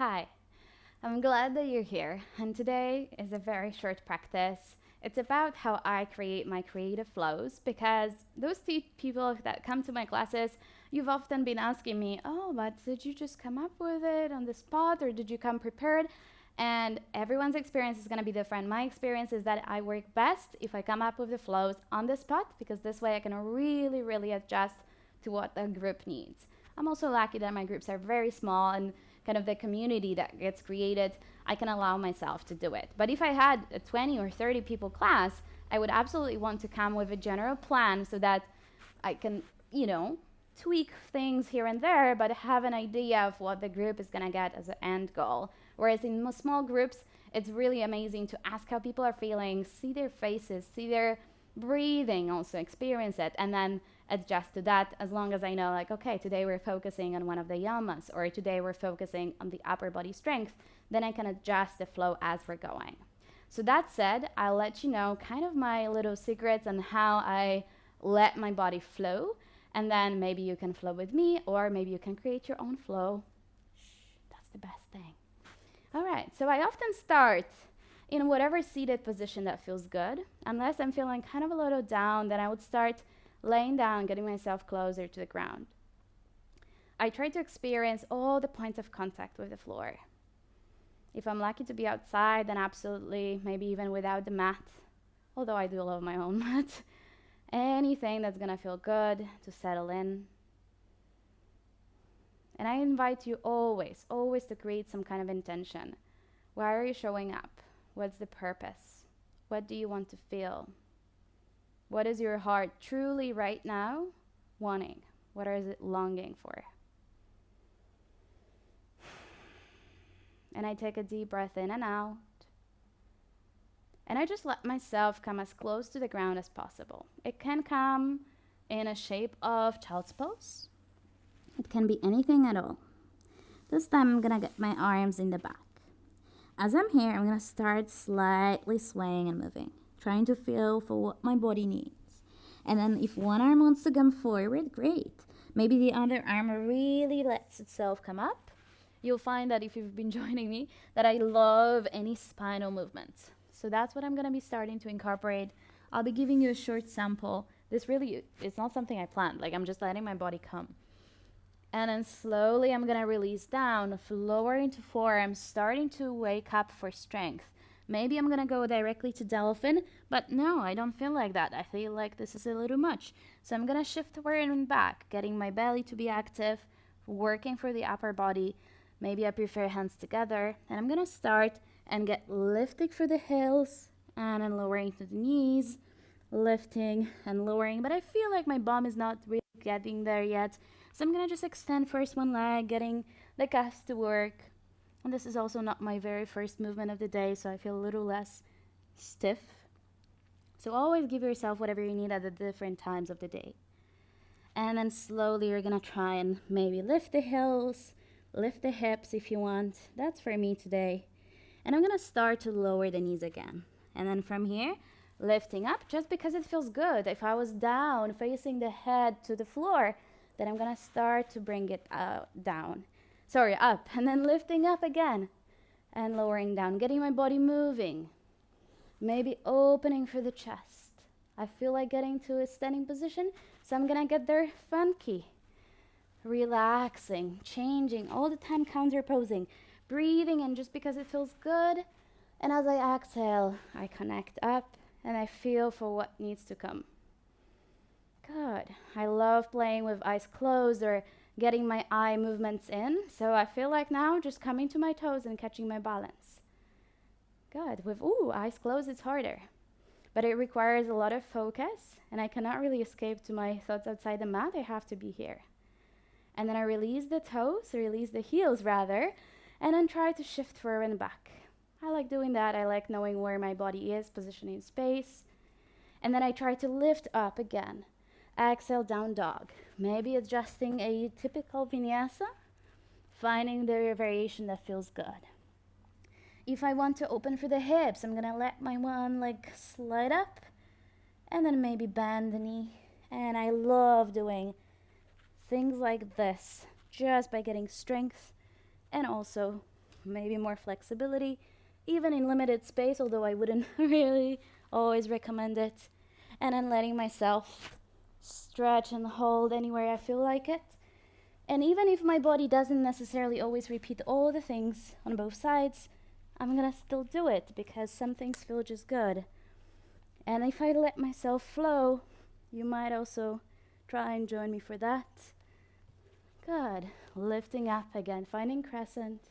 Hi, I'm glad that you're here, and today is a very short practice. It's about how I create my creative flows because those two people that come to my classes, you've often been asking me, oh, but did you just come up with it on the spot or did you come prepared? And everyone's experience is going to be different. My experience is that I work best if I come up with the flows on the spot because this way I can really adjust to what the group needs. I'm also lucky that my groups are very small and kind of the community that gets created, I can allow myself to do it. But if I had a 20 or 30 people class, I would absolutely want to come with a general plan so that I can, tweak things here and there, but have an idea of what the group is going to get as an end goal. Whereas in small groups, it's really amazing to ask how people are feeling, see their faces, see their breathing, also experience it, and then adjust to that as long as I know, like, okay, today we're focusing on one of the yamas, or today we're focusing on the upper body strength, then I can adjust the flow as we're going. So that said, I'll let you know kind of my little secrets on how I let my body flow, and then maybe you can flow with me, or maybe you can create your own flow. That's the best thing. All right, so I often start in whatever seated position that feels good. Unless I'm feeling kind of a little down, then I would start laying down, getting myself closer to the ground. I try to experience all the points of contact with the floor. If I'm lucky to be outside, then absolutely, maybe even without the mat, although I do love my own mat. Anything that's gonna feel good to settle in. And I invite you always to create some kind of intention. Why are you showing up? What's the purpose? What do you want to feel? What is your heart truly right now wanting? What is it longing for? And I take a deep breath in and out. And I just let myself come as close to the ground as possible. It can come in a shape of child's pose. It can be anything at all. This time I'm gonna get my arms in the back. As I'm here, I'm gonna start slightly swaying and moving, trying to feel for what my body needs. And then if one arm wants to come forward, great. Maybe the other arm really lets itself come up. You'll find that if you've been joining me, that I love any spinal movements. So that's what I'm gonna be starting to incorporate. I'll be giving you a short sample. This really is not something I planned, like I'm just letting my body come. And then slowly I'm gonna release down, lower into forearms, starting to wake up for strength. Maybe I'm gonna go directly to dolphin, but no, I don't feel like that. I feel like this is a little much. So I'm gonna shift forward and back, getting my belly to be active, working for the upper body. Maybe I prefer hands together. And I'm gonna start and get lifting for the heels, and then lowering to the knees, lifting and lowering. But I feel like my bum is not really getting there yet. So I'm gonna just extend first one leg, getting the calves to work. And this is also not my very first movement of the day, so I feel a little less stiff. So always give yourself whatever you need at the different times of the day. And then slowly you're gonna try and maybe lift the heels, lift the hips if you want. That's for me today. And I'm gonna start to lower the knees again. And then from here, lifting up just because it feels good. If I was down, facing the head to the floor, then I'm gonna start to bring it down. Sorry, up, and then lifting up again and lowering down, getting my body moving. Maybe opening for the chest. I feel like getting to a standing position, so I'm gonna get there funky. Relaxing, changing, all the time counterposing, breathing in just because it feels good. And as I exhale, I connect up and I feel for what needs to come. Good. I love playing with eyes closed or getting my eye movements in. So I feel like now just coming to my toes and catching my balance. Good. With eyes closed, it's harder. But it requires a lot of focus, and I cannot really escape to my thoughts outside the mat. I have to be here. And then I release the toes, release the heels rather, and then try to shift forward and back. I like doing that. I like knowing where my body is, positioning space. And then I try to lift up again. Exhale, down dog. Maybe adjusting a typical vinyasa, finding the variation that feels good. If I want to open for the hips, I'm gonna let my one leg slide up and then maybe bend the knee. And I love doing things like this just by getting strength and also maybe more flexibility, even in limited space, although I wouldn't really always recommend it. And then letting myself stretch and hold anywhere I feel like it. And even if my body doesn't necessarily always repeat all the things on both sides, I'm gonna still do it because some things feel just good. And if I let myself flow, you might also try and join me for that. Good. Lifting up again, finding crescent,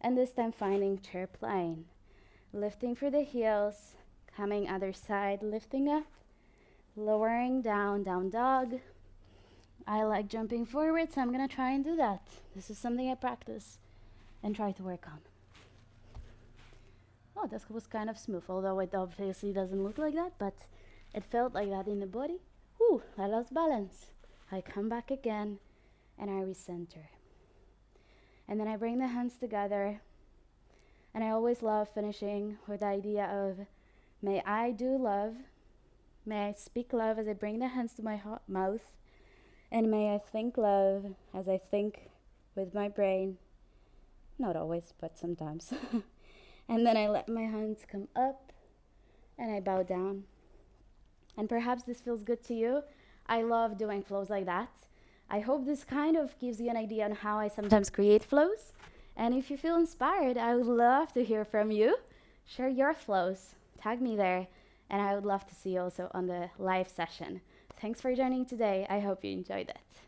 and this time finding chair plane. Lifting for the heels, coming other side, lifting up, lowering down, down dog. I like jumping forward, so I'm gonna try and do that. This is something I practice and try to work on. Oh, this was kind of smooth, although it obviously doesn't look like that, but it felt like that in the body. Whew, I lost balance. I come back again and I recenter. And then I bring the hands together. And I always love finishing with the idea of, may I do love, may I speak love as I bring the hands to my mouth, and may I think love as I think with my brain. Not always, but sometimes. And then I let my hands come up and I bow down. And perhaps this feels good to you. I love doing flows like that. I hope this kind of gives you an idea on how I sometimes create flows. And if you feel inspired, I would love to hear from you. Share your flows. Tag me there. And I would love to see you also on the live session. Thanks for joining today. I hope you enjoyed it.